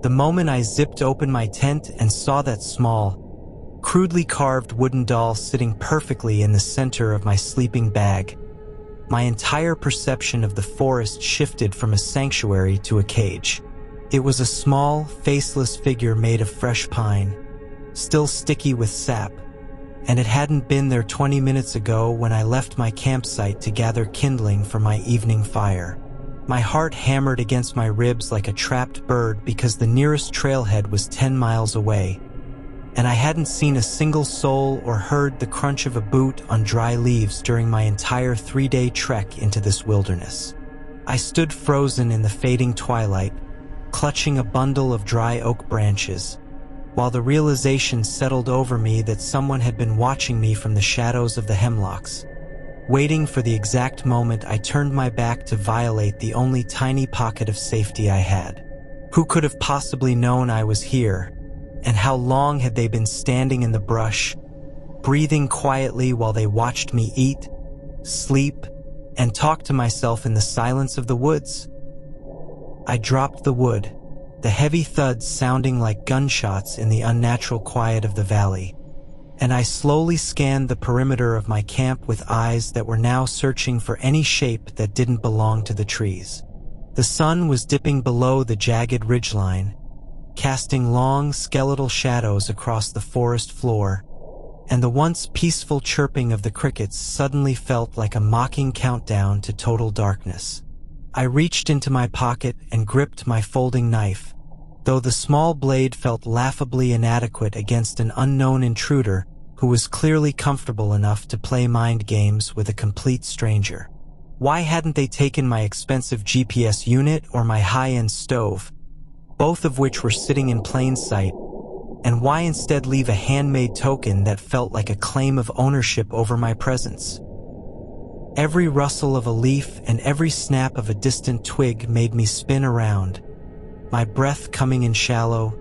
The moment I zipped open my tent and saw that small, crudely carved wooden doll sitting perfectly in the center of my sleeping bag, my entire perception of the forest shifted from a sanctuary to a cage. It was a small, faceless figure made of fresh pine, still sticky with sap, and it hadn't been there 20 minutes ago when I left my campsite to gather kindling for my evening fire. My heart hammered against my ribs like a trapped bird because the nearest trailhead was 10 miles away, and I hadn't seen a single soul or heard the crunch of a boot on dry leaves during my entire 3-day trek into this wilderness. I stood frozen in the fading twilight, clutching a bundle of dry oak branches, while the realization settled over me that someone had been watching me from the shadows of the hemlocks, waiting for the exact moment I turned my back to violate the only tiny pocket of safety I had. Who could have possibly known I was here, and how long had they been standing in the brush, breathing quietly while they watched me eat, sleep, and talk to myself in the silence of the woods? I dropped the wood, the heavy thuds sounding like gunshots in the unnatural quiet of the valley, and I slowly scanned the perimeter of my camp with eyes that were now searching for any shape that didn't belong to the trees. The sun was dipping below the jagged ridgeline, casting long, skeletal shadows across the forest floor, and the once peaceful chirping of the crickets suddenly felt like a mocking countdown to total darkness. I reached into my pocket and gripped my folding knife, though the small blade felt laughably inadequate against an unknown intruder who was clearly comfortable enough to play mind games with a complete stranger. Why hadn't they taken my expensive GPS unit or my high-end stove, both of which were sitting in plain sight, and why instead leave a handmade token that felt like a claim of ownership over my presence? Every rustle of a leaf and every snap of a distant twig made me spin around, my breath coming in shallow,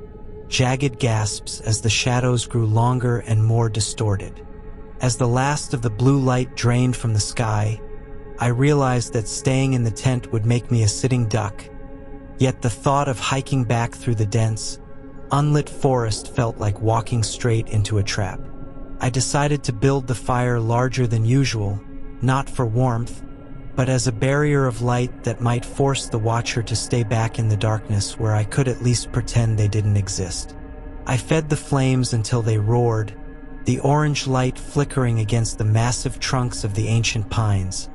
jagged gasps as the shadows grew longer and more distorted. As the last of the blue light drained from the sky, I realized that staying in the tent would make me a sitting duck, yet the thought of hiking back through the dense, unlit forest felt like walking straight into a trap. I decided to build the fire larger than usual, not for warmth, but as a barrier of light that might force the watcher to stay back in the darkness where I could at least pretend they didn't exist. I fed the flames until they roared, the orange light flickering against the massive trunks of the ancient pines.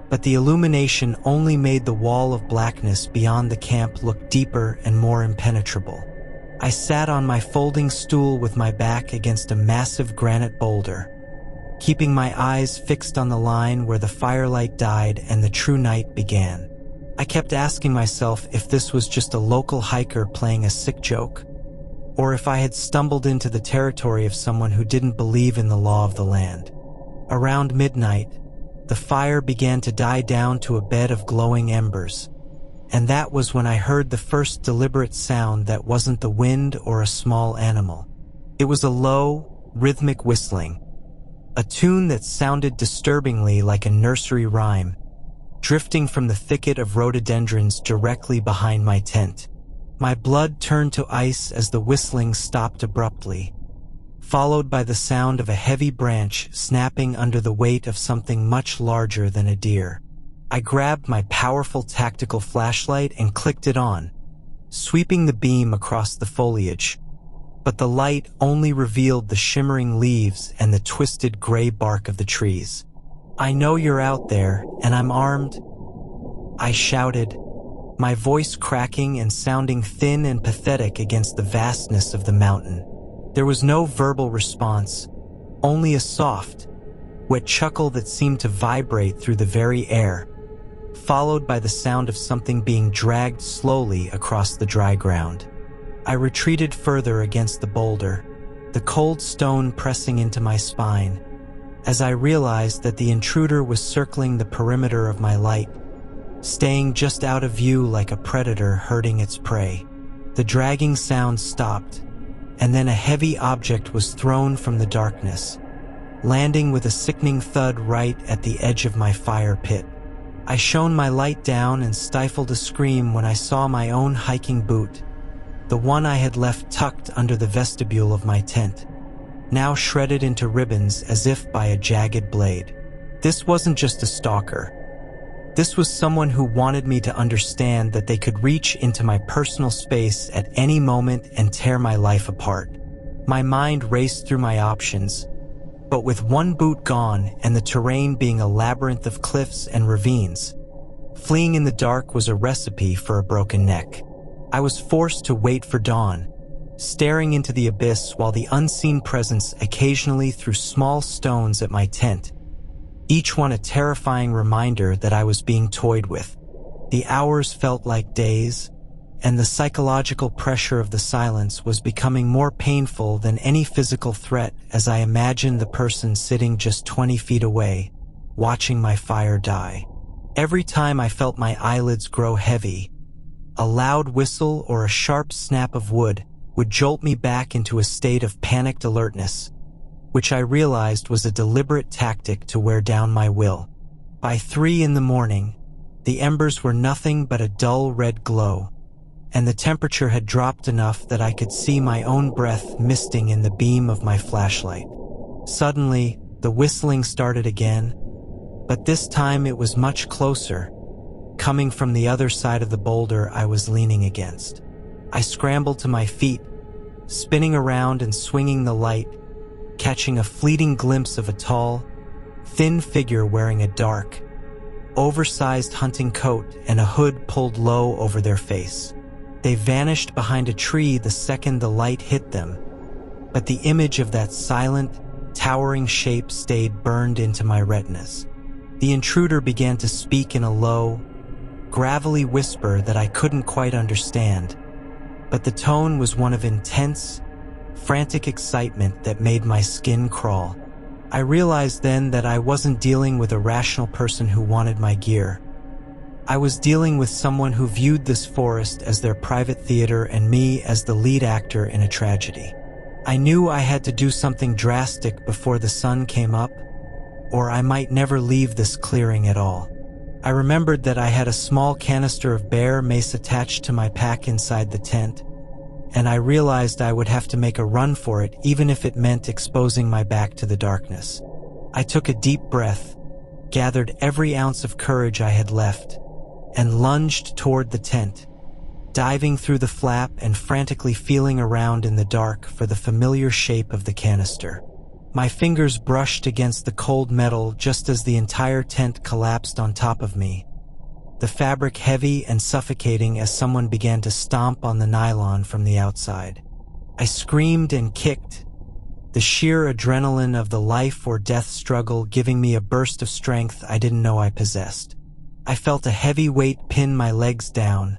But the illumination only made the wall of blackness beyond the camp look deeper and more impenetrable. I sat on my folding stool with my back against a massive granite boulder, keeping my eyes fixed on the line where the firelight died and the true night began. I kept asking myself if this was just a local hiker playing a sick joke, or if I had stumbled into the territory of someone who didn't believe in the law of the land. Around midnight, the fire began to die down to a bed of glowing embers, and that was when I heard the first deliberate sound that wasn't the wind or a small animal. It was a low, rhythmic whistling, a tune that sounded disturbingly like a nursery rhyme, drifting from the thicket of rhododendrons directly behind my tent. My blood turned to ice as the whistling stopped abruptly, followed by the sound of a heavy branch snapping under the weight of something much larger than a deer. I grabbed my powerful tactical flashlight and clicked it on, sweeping the beam across the foliage, but the light only revealed the shimmering leaves and the twisted gray bark of the trees. "I know you're out there, and I'm armed," I shouted, my voice cracking and sounding thin and pathetic against the vastness of the mountain. There was no verbal response, only a soft, wet chuckle that seemed to vibrate through the very air, followed by the sound of something being dragged slowly across the dry ground. I retreated further against the boulder, the cold stone pressing into my spine, as I realized that the intruder was circling the perimeter of my light, staying just out of view like a predator herding its prey. The dragging sound stopped, and then a heavy object was thrown from the darkness, landing with a sickening thud right at the edge of my fire pit. I shone my light down and stifled a scream when I saw my own hiking boot, the one I had left tucked under the vestibule of my tent, now shredded into ribbons as if by a jagged blade. This wasn't just a stalker. This was someone who wanted me to understand that they could reach into my personal space at any moment and tear my life apart. My mind raced through my options, but with one boot gone and the terrain being a labyrinth of cliffs and ravines, fleeing in the dark was a recipe for a broken neck. I was forced to wait for dawn, staring into the abyss while the unseen presence occasionally threw small stones at my tent, each one a terrifying reminder that I was being toyed with. The hours felt like days, and the psychological pressure of the silence was becoming more painful than any physical threat as I imagined the person sitting just 20 feet away, watching my fire die. Every time I felt my eyelids grow heavy, a loud whistle or a sharp snap of wood would jolt me back into a state of panicked alertness, which I realized was a deliberate tactic to wear down my will. By 3 a.m, the embers were nothing but a dull red glow, and the temperature had dropped enough that I could see my own breath misting in the beam of my flashlight. Suddenly, the whistling started again, but this time it was much closer, coming from the other side of the boulder I was leaning against. I scrambled to my feet, spinning around and swinging the light, catching a fleeting glimpse of a tall, thin figure wearing a dark, oversized hunting coat and a hood pulled low over their face. They vanished behind a tree the second the light hit them, but the image of that silent, towering shape stayed burned into my retinas. The intruder began to speak in a low, gravelly whisper that I couldn't quite understand, but the tone was one of intense, frantic excitement that made my skin crawl. I realized then that I wasn't dealing with a rational person who wanted my gear. I was dealing with someone who viewed this forest as their private theater and me as the lead actor in a tragedy. I knew I had to do something drastic before the sun came up, or I might never leave this clearing at all. I remembered that I had a small canister of bear mace attached to my pack inside the tent, and I realized I would have to make a run for it even if it meant exposing my back to the darkness. I took a deep breath, gathered every ounce of courage I had left, and lunged toward the tent, diving through the flap and frantically feeling around in the dark for the familiar shape of the canister. My fingers brushed against the cold metal just as the entire tent collapsed on top of me, the fabric heavy and suffocating as someone began to stomp on the nylon from the outside. I screamed and kicked, the sheer adrenaline of the life or death struggle giving me a burst of strength I didn't know I possessed. I felt a heavy weight pin my legs down,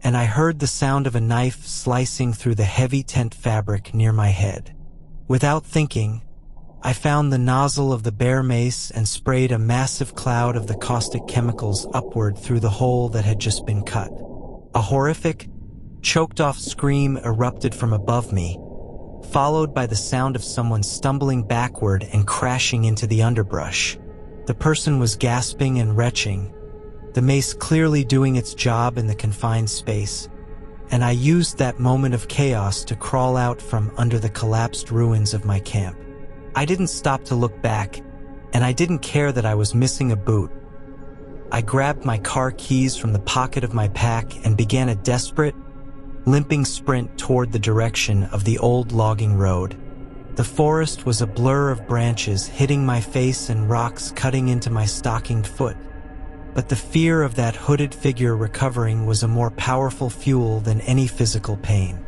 and I heard the sound of a knife slicing through the heavy tent fabric near my head. Without thinking, I found the nozzle of the bear mace and sprayed a massive cloud of the caustic chemicals upward through the hole that had just been cut. A horrific, choked-off scream erupted from above me, followed by the sound of someone stumbling backward and crashing into the underbrush. The person was gasping and retching, the mace clearly doing its job in the confined space, and I used that moment of chaos to crawl out from under the collapsed ruins of my camp. I didn't stop to look back, and I didn't care that I was missing a boot. I grabbed my car keys from the pocket of my pack and began a desperate, limping sprint toward the direction of the old logging road. The forest was a blur of branches hitting my face and rocks cutting into my stockinged foot, but the fear of that hooded figure recovering was a more powerful fuel than any physical pain.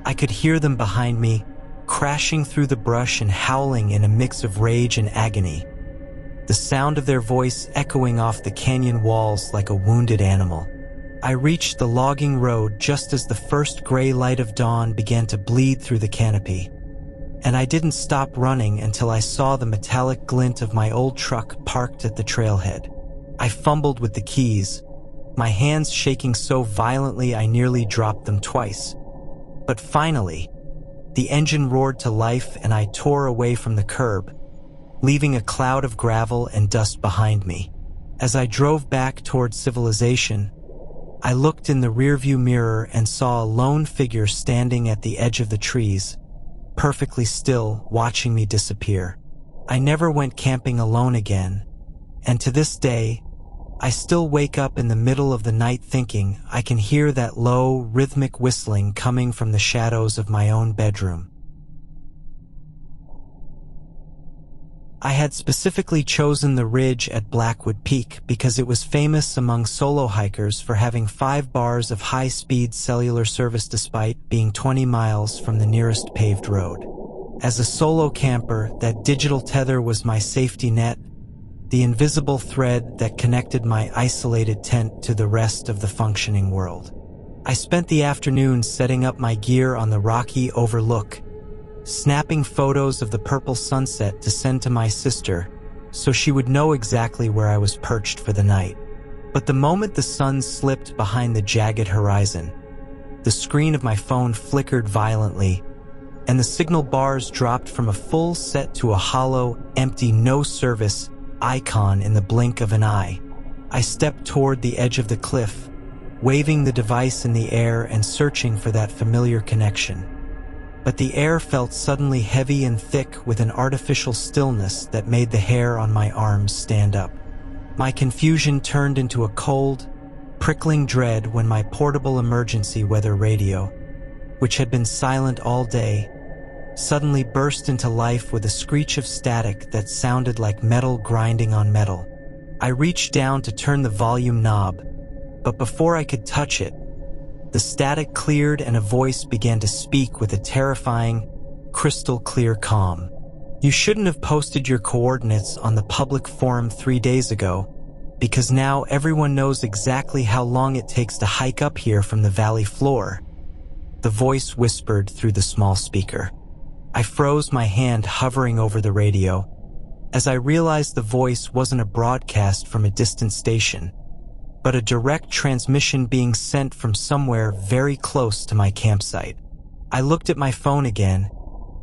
I could hear them behind me, crashing through the brush and howling in a mix of rage and agony, the sound of their voice echoing off the canyon walls like a wounded animal. I reached the logging road just as the first gray light of dawn began to bleed through the canopy, and I didn't stop running until I saw the metallic glint of my old truck parked at the trailhead. I fumbled with the keys, my hands shaking so violently I nearly dropped them twice. But finally, the engine roared to life and I tore away from the curb, leaving a cloud of gravel and dust behind me. As I drove back toward civilization, I looked in the rearview mirror and saw a lone figure standing at the edge of the trees, perfectly still, watching me disappear. I never went camping alone again, and to this day, I still wake up in the middle of the night thinking I can hear that low, rhythmic whistling coming from the shadows of my own bedroom. I had specifically chosen the ridge at Blackwood Peak because it was famous among solo hikers for having 5 bars of high-speed cellular service despite being 20 miles from the nearest paved road. As a solo camper, that digital tether was my safety net, the invisible thread that connected my isolated tent to the rest of the functioning world. I spent the afternoon setting up my gear on the rocky overlook, snapping photos of the purple sunset to send to my sister so she would know exactly where I was perched for the night. But the moment the sun slipped behind the jagged horizon, the screen of my phone flickered violently, and the signal bars dropped from a full set to a hollow, empty no-service icon in the blink of an eye. I stepped toward the edge of the cliff, waving the device in the air and searching for that familiar connection. But the air felt suddenly heavy and thick with an artificial stillness that made the hair on my arms stand up. My confusion turned into a cold, prickling dread when my portable emergency weather radio, which had been silent all day, suddenly burst into life with a screech of static that sounded like metal grinding on metal. I reached down to turn the volume knob, but before I could touch it, the static cleared and a voice began to speak with a terrifying, crystal-clear calm. You shouldn't have posted your coordinates on the public forum 3 days ago, because now everyone knows exactly how long it takes to hike up here from the valley floor. The voice whispered through the small speaker. I froze, my hand hovering over the radio, as I realized the voice wasn't a broadcast from a distant station, but a direct transmission being sent from somewhere very close to my campsite. I looked at my phone again,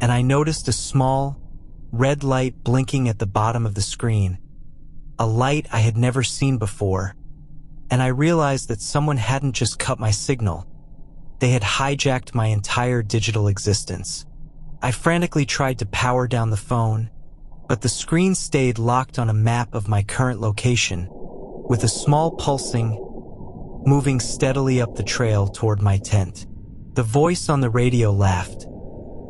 and I noticed a small, red light blinking at the bottom of the screen, a light I had never seen before, and I realized that someone hadn't just cut my signal. They had hijacked my entire digital existence. I frantically tried to power down the phone, but the screen stayed locked on a map of my current location, with a small pulsing, moving steadily up the trail toward my tent. The voice on the radio laughed,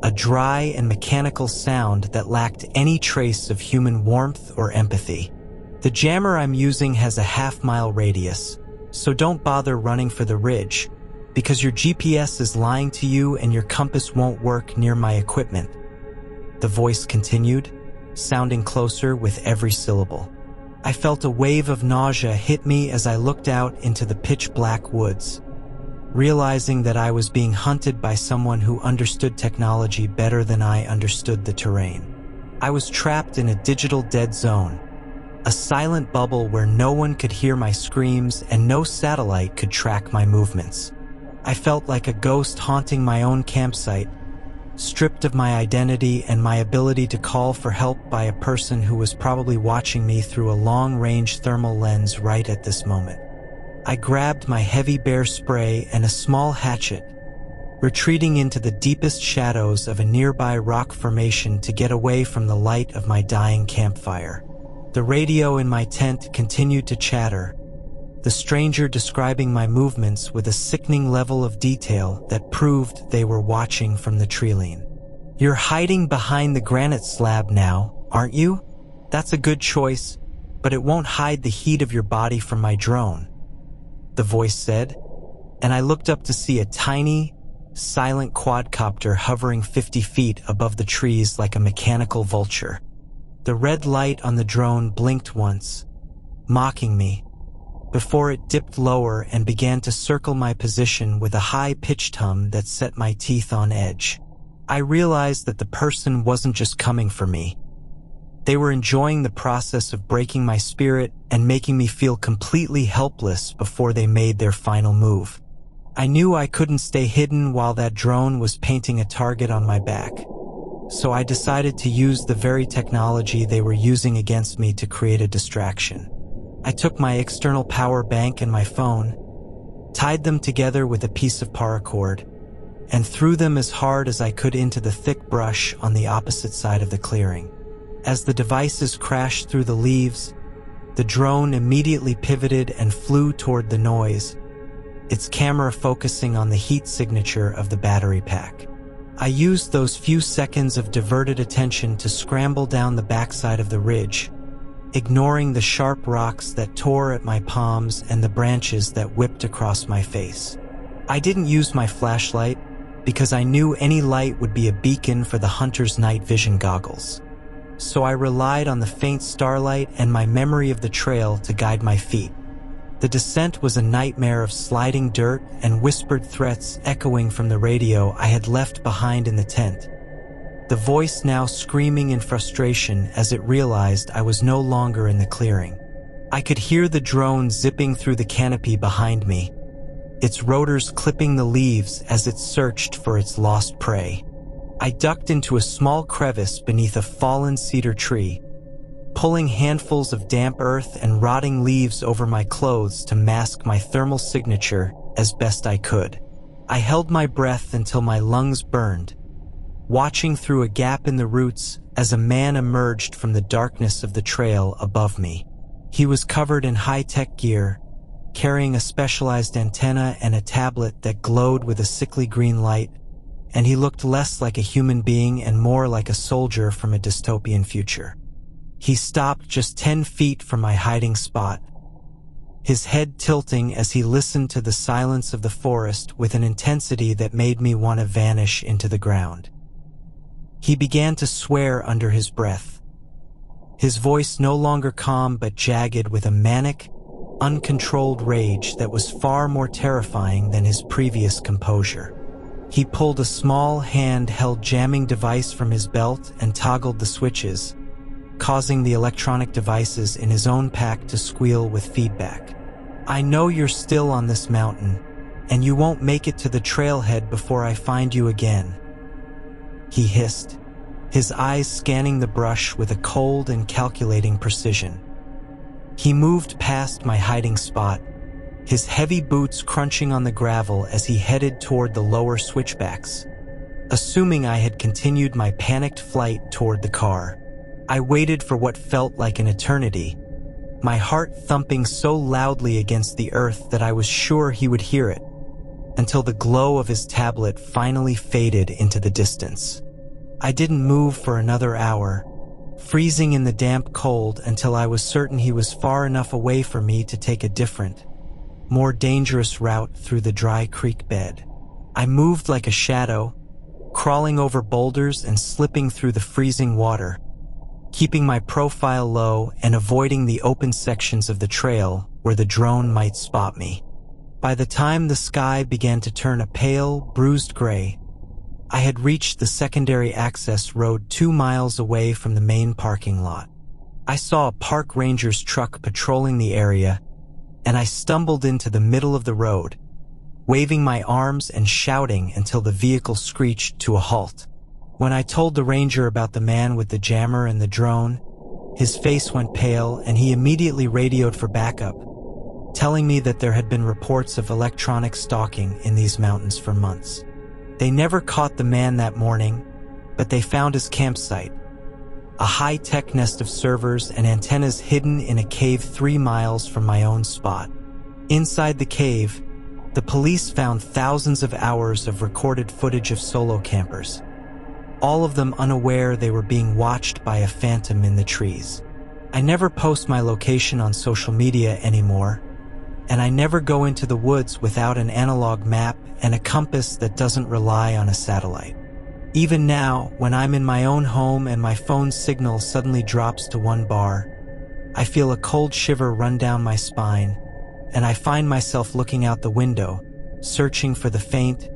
a dry and mechanical sound that lacked any trace of human warmth or empathy. The jammer I'm using has a half-mile radius, so don't bother running for the ridge, because your GPS is lying to you and your compass won't work near my equipment. The voice continued, sounding closer with every syllable. I felt a wave of nausea hit me as I looked out into the pitch-black woods, realizing that I was being hunted by someone who understood technology better than I understood the terrain. I was trapped in a digital dead zone, a silent bubble where no one could hear my screams and no satellite could track my movements. I felt like a ghost haunting my own campsite, stripped of my identity and my ability to call for help by a person who was probably watching me through a long-range thermal lens right at this moment. I grabbed my heavy bear spray and a small hatchet, retreating into the deepest shadows of a nearby rock formation to get away from the light of my dying campfire. The radio in my tent continued to chatter, the stranger describing my movements with a sickening level of detail that proved they were watching from the treeline. You're hiding behind the granite slab now, aren't you? That's a good choice, but it won't hide the heat of your body from my drone, the voice said, and I looked up to see a tiny, silent quadcopter hovering 50 feet above the trees like a mechanical vulture. The red light on the drone blinked once, mocking me, before it dipped lower and began to circle my position with a high-pitched hum that set my teeth on edge. I realized that the person wasn't just coming for me. They were enjoying the process of breaking my spirit and making me feel completely helpless before they made their final move. I knew I couldn't stay hidden while that drone was painting a target on my back, so I decided to use the very technology they were using against me to create a distraction. I took my external power bank and my phone, tied them together with a piece of paracord, and threw them as hard as I could into the thick brush on the opposite side of the clearing. As the devices crashed through the leaves, the drone immediately pivoted and flew toward the noise, its camera focusing on the heat signature of the battery pack. I used those few seconds of diverted attention to scramble down the backside of the ridge, ignoring the sharp rocks that tore at my palms and the branches that whipped across my face. I didn't use my flashlight because I knew any light would be a beacon for the hunter's night vision goggles. So I relied on the faint starlight and my memory of the trail to guide my feet. The descent was a nightmare of sliding dirt and whispered threats echoing from the radio I had left behind in the tent, the voice now screaming in frustration as it realized I was no longer in the clearing. I could hear the drone zipping through the canopy behind me, its rotors clipping the leaves as it searched for its lost prey. I ducked into a small crevice beneath a fallen cedar tree, pulling handfuls of damp earth and rotting leaves over my clothes to mask my thermal signature as best I could. I held my breath until my lungs burned, watching through a gap in the roots as a man emerged from the darkness of the trail above me. He was covered in high-tech gear, carrying a specialized antenna and a tablet that glowed with a sickly green light, and he looked less like a human being and more like a soldier from a dystopian future. He stopped just 10 feet from my hiding spot, his head tilting as he listened to the silence of the forest with an intensity that made me want to vanish into the ground. He began to swear under his breath, his voice no longer calm but jagged with a manic, uncontrolled rage that was far more terrifying than his previous composure. He pulled a small hand-held jamming device from his belt and toggled the switches, causing the electronic devices in his own pack to squeal with feedback. "I know you're still on this mountain, and you won't make it to the trailhead before I find you again," he hissed, his eyes scanning the brush with a cold and calculating precision. He moved past my hiding spot, his heavy boots crunching on the gravel as he headed toward the lower switchbacks. Assuming I had continued my panicked flight toward the car, I waited for what felt like an eternity, my heart thumping so loudly against the earth that I was sure he would hear it, until the glow of his tablet finally faded into the distance. I didn't move for another hour, freezing in the damp cold until I was certain he was far enough away for me to take a different, more dangerous route through the dry creek bed. I moved like a shadow, crawling over boulders and slipping through the freezing water, keeping my profile low and avoiding the open sections of the trail where the drone might spot me. By the time the sky began to turn a pale, bruised gray, I had reached the secondary access road 2 miles away from the main parking lot. I saw a park ranger's truck patrolling the area, and I stumbled into the middle of the road, waving my arms and shouting until the vehicle screeched to a halt. When I told the ranger about the man with the jammer and the drone, his face went pale and he immediately radioed for backup, telling me that there had been reports of electronic stalking in these mountains for months. They never caught the man that morning, but they found his campsite, a high-tech nest of servers and antennas hidden in a cave 3 miles from my own spot. Inside the cave, the police found thousands of hours of recorded footage of solo campers, all of them unaware they were being watched by a phantom in the trees. I never post my location on social media anymore, and I never go into the woods without an analog map and a compass that doesn't rely on a satellite. Even now, when I'm in my own home and my phone's signal suddenly drops to 1 bar, I feel a cold shiver run down my spine, and I find myself looking out the window, searching for the faint,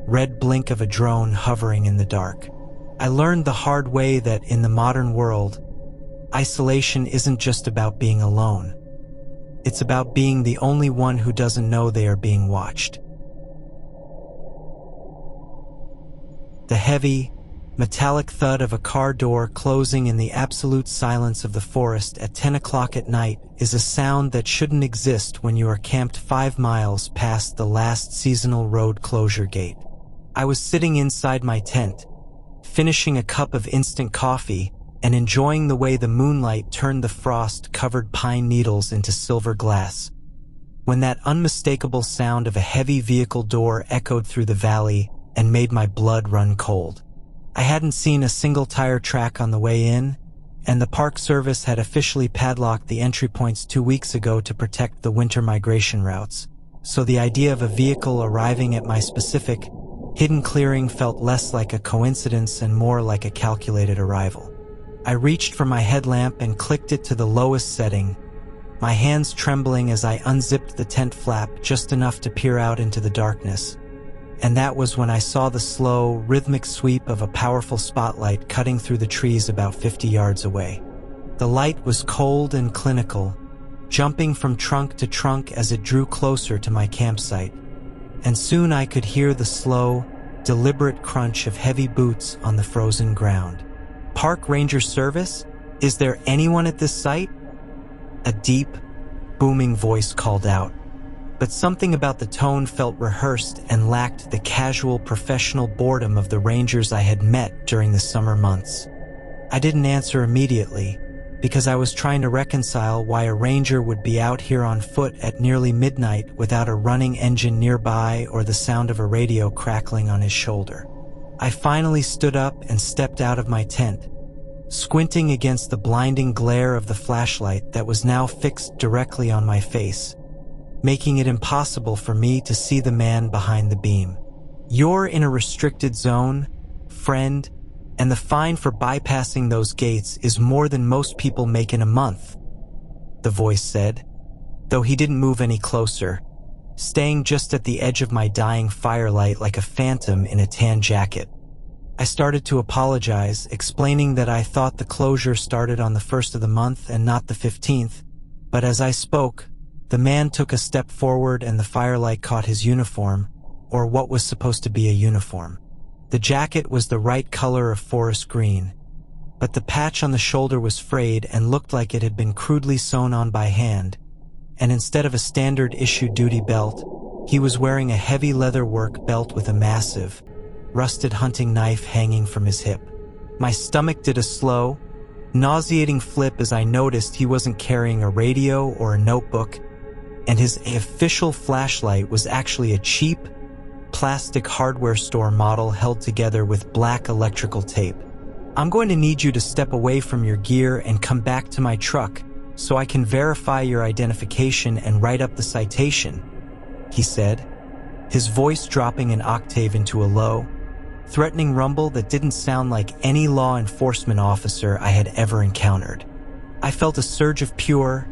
red blink of a drone hovering in the dark. I learned the hard way that in the modern world, isolation isn't just about being alone. It's about being the only one who doesn't know they are being watched. The heavy, metallic thud of a car door closing in the absolute silence of the forest at 10 o'clock at night is a sound that shouldn't exist when you are camped 5 miles past the last seasonal road closure gate. I was sitting inside my tent, finishing a cup of instant coffee and enjoying the way the moonlight turned the frost-covered pine needles into silver glass, when that unmistakable sound of a heavy vehicle door echoed through the valley and made my blood run cold. I hadn't seen a single tire track on the way in, and the Park Service had officially padlocked the entry points 2 weeks ago to protect the winter migration routes, so the idea of a vehicle arriving at my specific, hidden clearing felt less like a coincidence and more like a calculated arrival. I reached for my headlamp and clicked it to the lowest setting, my hands trembling as I unzipped the tent flap just enough to peer out into the darkness. And that was when I saw the slow, rhythmic sweep of a powerful spotlight cutting through the trees about 50 yards away. The light was cold and clinical, jumping from trunk to trunk as it drew closer to my campsite. And soon I could hear the slow, deliberate crunch of heavy boots on the frozen ground. "Park Ranger Service? Is there anyone at this site?" A deep, booming voice called out. But something about the tone felt rehearsed and lacked the casual professional boredom of the rangers I had met during the summer months. I didn't answer immediately, because I was trying to reconcile why a ranger would be out here on foot at nearly midnight without a running engine nearby or the sound of a radio crackling on his shoulder. I finally stood up and stepped out of my tent, squinting against the blinding glare of the flashlight that was now fixed directly on my face, making it impossible for me to see the man behind the beam. "You're in a restricted zone, friend, and the fine for bypassing those gates is more than most people make in a month," the voice said, though he didn't move any closer, staying just at the edge of my dying firelight like a phantom in a tan jacket. I started to apologize, explaining that I thought the closure started on the 1st of the month and not the 15th, but as I spoke, the man took a step forward and the firelight caught his uniform, or what was supposed to be a uniform. The jacket was the right color of forest green, but the patch on the shoulder was frayed and looked like it had been crudely sewn on by hand, and instead of a standard issue duty belt, he was wearing a heavy leatherwork belt with a massive, rusted hunting knife hanging from his hip. My stomach did a slow, nauseating flip as I noticed he wasn't carrying a radio or a notebook, and his official flashlight was actually a cheap, plastic hardware store model held together with black electrical tape. "I'm going to need you to step away from your gear and come back to my truck so I can verify your identification and write up the citation," he said, his voice dropping an octave into a low, threatening rumble that didn't sound like any law enforcement officer I had ever encountered. I felt a surge of pure,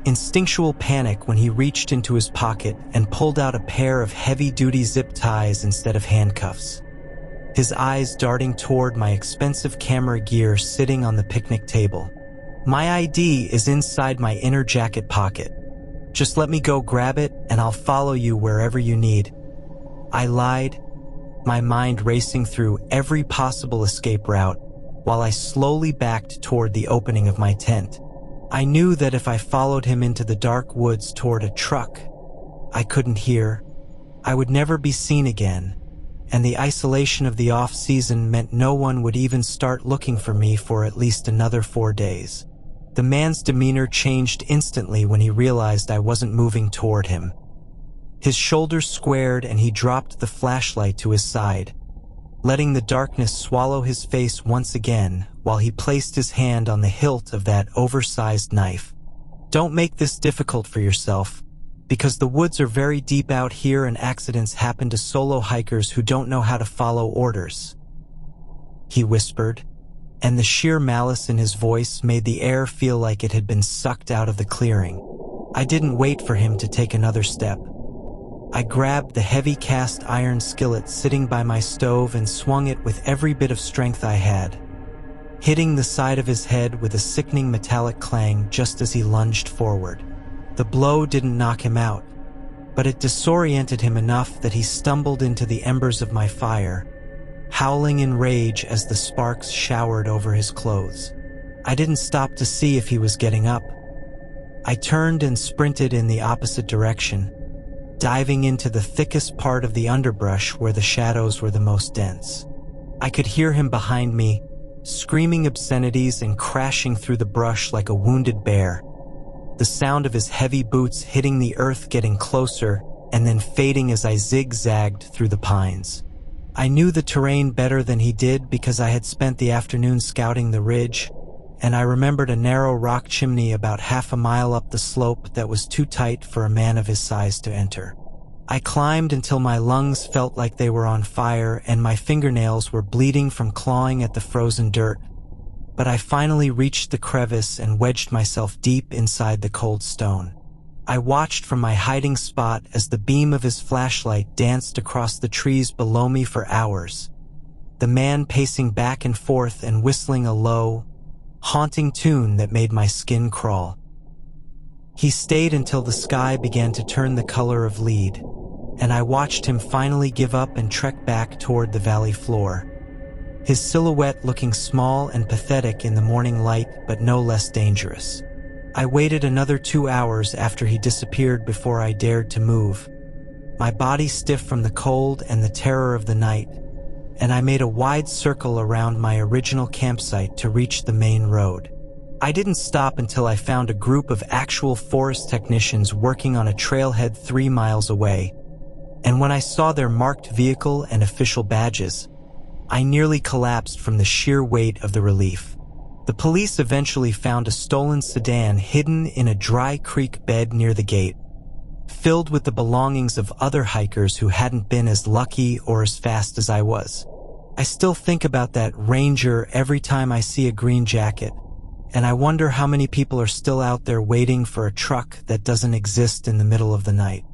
instinctual panic when he reached into his pocket and pulled out a pair of heavy-duty zip ties instead of handcuffs, his eyes darting toward my expensive camera gear sitting on the picnic table. "My ID is inside my inner jacket pocket. Just let me go grab it and I'll follow you wherever you need," I lied, my mind racing through every possible escape route while I slowly backed toward the opening of my tent. I knew that if I followed him into the dark woods toward a truck I couldn't hear, I would never be seen again, and the isolation of the off-season meant no one would even start looking for me for at least another 4 days. The man's demeanor changed instantly when he realized I wasn't moving toward him. His shoulders squared and he dropped the flashlight to his side, letting the darkness swallow his face once again while he placed his hand on the hilt of that oversized knife. "Don't make this difficult for yourself, because the woods are very deep out here and accidents happen to solo hikers who don't know how to follow orders," he whispered, and the sheer malice in his voice made the air feel like it had been sucked out of the clearing. I didn't wait for him to take another step. I grabbed the heavy cast iron skillet sitting by my stove and swung it with every bit of strength I had, hitting the side of his head with a sickening metallic clang just as he lunged forward. The blow didn't knock him out, but it disoriented him enough that he stumbled into the embers of my fire, howling in rage as the sparks showered over his clothes. I didn't stop to see if he was getting up. I turned and sprinted in the opposite direction, diving into the thickest part of the underbrush where the shadows were the most dense. I could hear him behind me, screaming obscenities and crashing through the brush like a wounded bear. The sound of his heavy boots hitting the earth getting closer and then fading as I zigzagged through the pines. I knew the terrain better than he did because I had spent the afternoon scouting the ridge, and I remembered a narrow rock chimney about half a mile up the slope that was too tight for a man of his size to enter. I climbed until my lungs felt like they were on fire and my fingernails were bleeding from clawing at the frozen dirt, but I finally reached the crevice and wedged myself deep inside the cold stone. I watched from my hiding spot as the beam of his flashlight danced across the trees below me for hours, the man pacing back and forth and whistling a low, haunting tune that made my skin crawl. He stayed until the sky began to turn the color of lead, and I watched him finally give up and trek back toward the valley floor, his silhouette looking small and pathetic in the morning light, but no less dangerous. I waited another 2 hours after he disappeared before I dared to move, my body stiff from the cold and the terror of the night, and I made a wide circle around my original campsite to reach the main road. I didn't stop until I found a group of actual forest technicians working on a trailhead 3 miles away, and when I saw their marked vehicle and official badges, I nearly collapsed from the sheer weight of the relief. The police eventually found a stolen sedan hidden in a dry creek bed near the gate, filled with the belongings of other hikers who hadn't been as lucky or as fast as I was. I still think about that Ranger every time I see a green jacket, and I wonder how many people are still out there waiting for a truck that doesn't exist in the middle of the night.